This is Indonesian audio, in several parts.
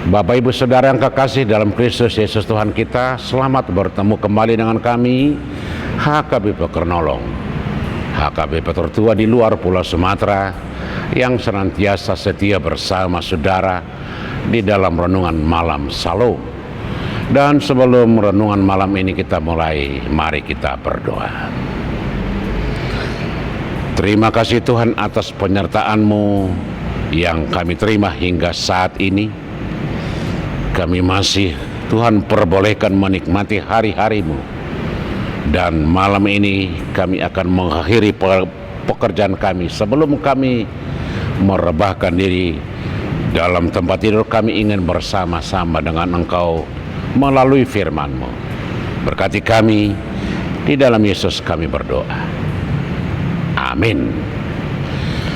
Bapak Ibu Saudara yang kekasih dalam Kristus Yesus Tuhan kita, selamat bertemu kembali dengan kami HKBP Kernolong, HKBP tertua di luar Pulau Sumatera yang senantiasa setia bersama saudara di dalam renungan malam Shalom. Dan sebelum renungan malam ini kita mulai, mari kita berdoa. Terima kasih Tuhan atas penyertaan-Mu yang kami terima hingga saat ini. Kami masih Tuhan perbolehkan menikmati hari-hari-Mu. Dan malam ini kami akan mengakhiri pekerjaan kami. Sebelum kami merebahkan diri dalam tempat tidur, kami ingin bersama-sama dengan Engkau melalui firman-Mu. Berkati kami, di dalam Yesus kami berdoa. Amin.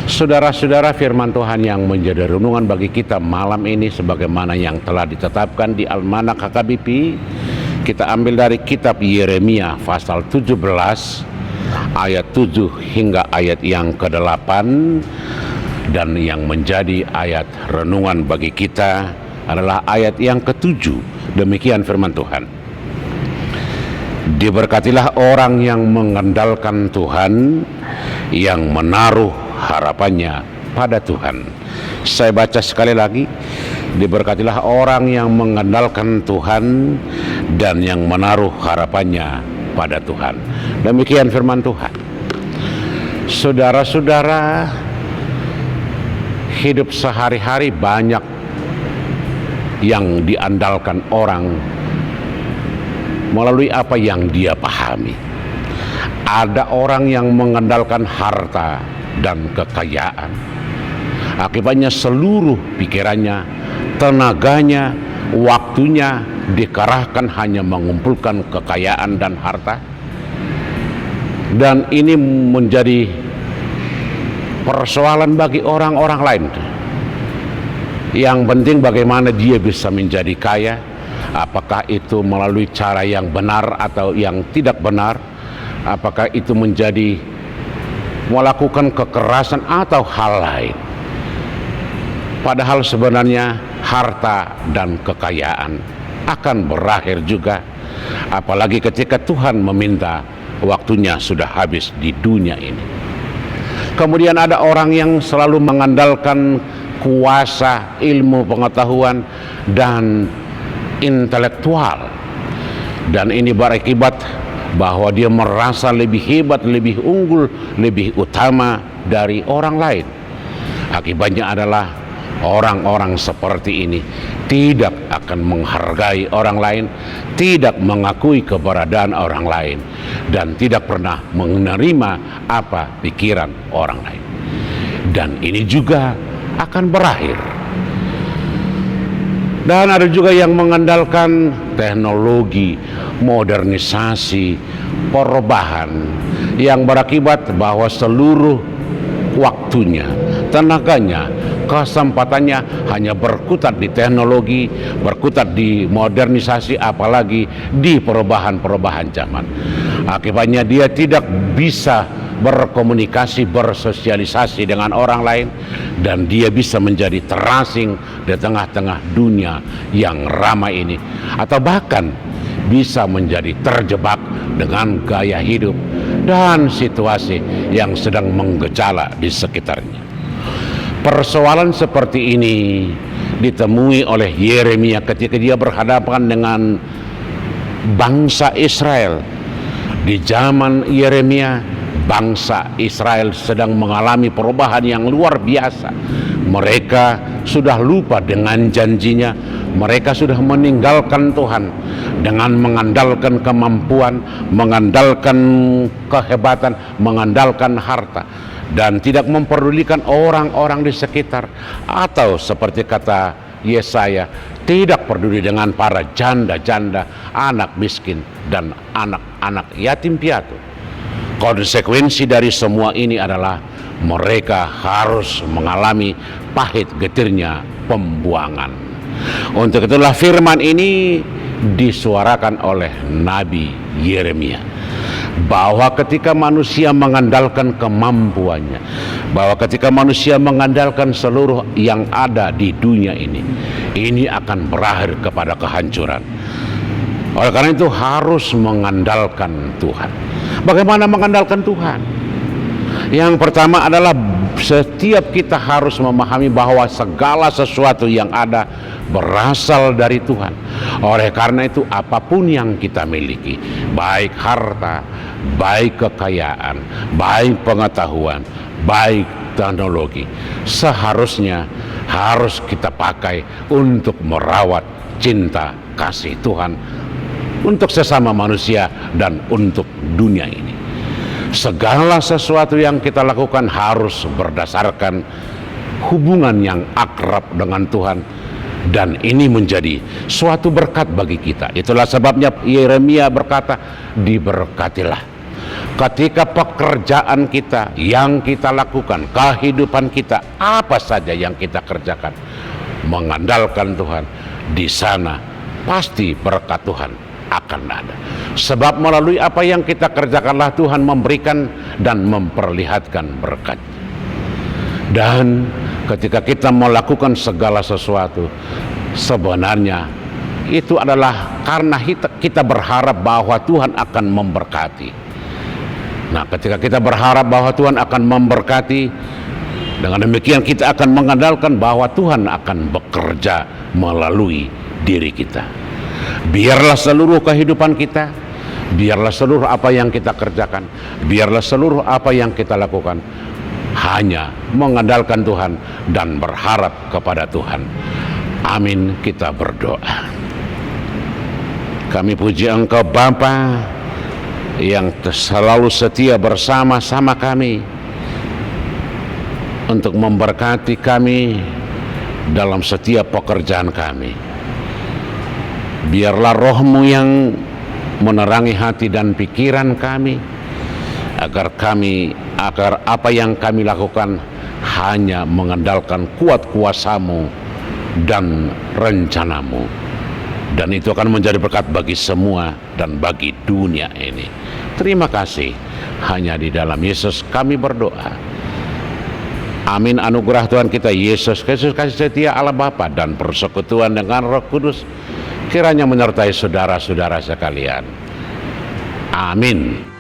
Saudara-saudara, firman Tuhan yang menjadi renungan bagi kita malam ini sebagaimana yang telah ditetapkan di Almanak HKBP, kita ambil dari kitab Yeremia pasal 17 ayat 7 hingga ayat yang ke-8, dan yang menjadi ayat renungan bagi kita adalah ayat yang ke-7. Demikian firman Tuhan. Diberkatilah orang yang mengandalkan Tuhan, yang menaruh harapannya pada Tuhan. Saya baca sekali lagi. Diberkatilah orang yang mengandalkan Tuhan dan yang menaruh harapannya pada Tuhan. Demikian firman Tuhan. Saudara-saudara, hidup sehari-hari banyak yang diandalkan orang melalui apa yang dia pahami. Ada orang yang mengandalkan harta dan kekayaan. Akibatnya seluruh pikirannya, tenaganya, waktunya dikerahkan hanya mengumpulkan kekayaan dan harta. Dan ini menjadi persoalan bagi orang-orang lain. Yang penting bagaimana dia bisa menjadi kaya, apakah itu melalui cara yang benar atau yang tidak benar, apakah itu menjadi melakukan kekerasan atau hal lain. Padahal sebenarnya harta dan kekayaan akan berakhir juga, apalagi ketika Tuhan meminta waktunya sudah habis di dunia ini. Kemudian ada orang yang selalu mengandalkan kuasa, ilmu, pengetahuan, dan intelektual. Dan ini berakibat bahwa dia merasa lebih hebat, lebih unggul, lebih utama dari orang lain. Akibatnya adalah orang-orang seperti ini tidak akan menghargai orang lain, tidak mengakui keberadaan orang lain, dan tidak pernah menerima apa pikiran orang lain. Dan ini juga akan berakhir. Dan ada juga yang mengandalkan teknologi, modernisasi, perubahan yang berakibat bahwa seluruh waktunya, tenaganya, kesempatannya hanya berkutat di teknologi, berkutat di modernisasi, apalagi di perubahan-perubahan zaman. Akibatnya dia tidak bisa berkomunikasi, bersosialisasi dengan orang lain, dan dia bisa menjadi terasing di tengah-tengah dunia yang ramai ini, atau bahkan bisa menjadi terjebak dengan gaya hidup dan situasi yang sedang menggejala di sekitarnya. Persoalan seperti ini ditemui oleh Yeremia ketika dia berhadapan dengan bangsa Israel. Di zaman Yeremia, bangsa Israel sedang mengalami perubahan yang luar biasa. Mereka sudah lupa dengan janjinya. Mereka sudah meninggalkan Tuhan dengan mengandalkan kemampuan, mengandalkan kehebatan, mengandalkan harta, dan tidak memperdulikan orang-orang di sekitar. Atau seperti kata Yesaya, tidak peduli dengan para janda-janda, anak miskin, dan anak-anak yatim piatu. Konsekuensi dari semua ini adalah mereka harus mengalami pahit getirnya pembuangan. Untuk itulah firman ini disuarakan oleh Nabi Yeremia, bahwa ketika manusia mengandalkan kemampuannya, bahwa ketika manusia mengandalkan seluruh yang ada di dunia ini akan berakhir kepada kehancuran. Oleh karena itu harus mengandalkan Tuhan. Bagaimana mengandalkan Tuhan? Yang pertama adalah setiap kita harus memahami bahwa segala sesuatu yang ada berasal dari Tuhan. Oleh karena itu apapun yang kita miliki, baik harta, baik kekayaan, baik pengetahuan, baik teknologi, seharusnya harus kita pakai untuk merawat cinta kasih Tuhan untuk sesama manusia dan untuk dunia ini. Segala sesuatu yang kita lakukan harus berdasarkan hubungan yang akrab dengan Tuhan, dan ini menjadi suatu berkat bagi kita. Itulah sebabnya Yeremia berkata, diberkatilah ketika pekerjaan kita yang kita lakukan, kehidupan kita, apa saja yang kita kerjakan, mengandalkan Tuhan, di sana pasti berkat Tuhan akan ada. Sebab melalui apa yang kita kerjakanlah Tuhan memberikan dan memperlihatkan berkat. Dan ketika kita melakukan segala sesuatu, sebenarnya itu adalah karena kita berharap bahwa Tuhan akan memberkati. Nah, ketika kita berharap bahwa Tuhan akan memberkati, dengan demikian kita akan mengandalkan bahwa Tuhan akan bekerja melalui diri kita. Biarlah seluruh kehidupan kita, biarlah seluruh apa yang kita kerjakan, biarlah seluruh apa yang kita lakukan hanya mengandalkan Tuhan dan berharap kepada Tuhan. Amin. Kita berdoa. Kami puji Engkau Bapa yang selalu setia bersama-sama kami untuk memberkati kami dalam setiap pekerjaan kami. Biarlah Roh-Mu yang menerangi hati dan pikiran kami, agar apa yang kami lakukan hanya mengandalkan kuat kuasa-Mu dan rencana-Mu, dan itu akan menjadi berkat bagi semua dan bagi dunia ini. Terima kasih. Hanya di dalam Yesus kami berdoa. Amin. Anugerah Tuhan kita Yesus Kristus, kasih setia Allah Bapa dan persekutuan dengan Roh Kudus kiranya menyertai saudara-saudara sekalian. Amin.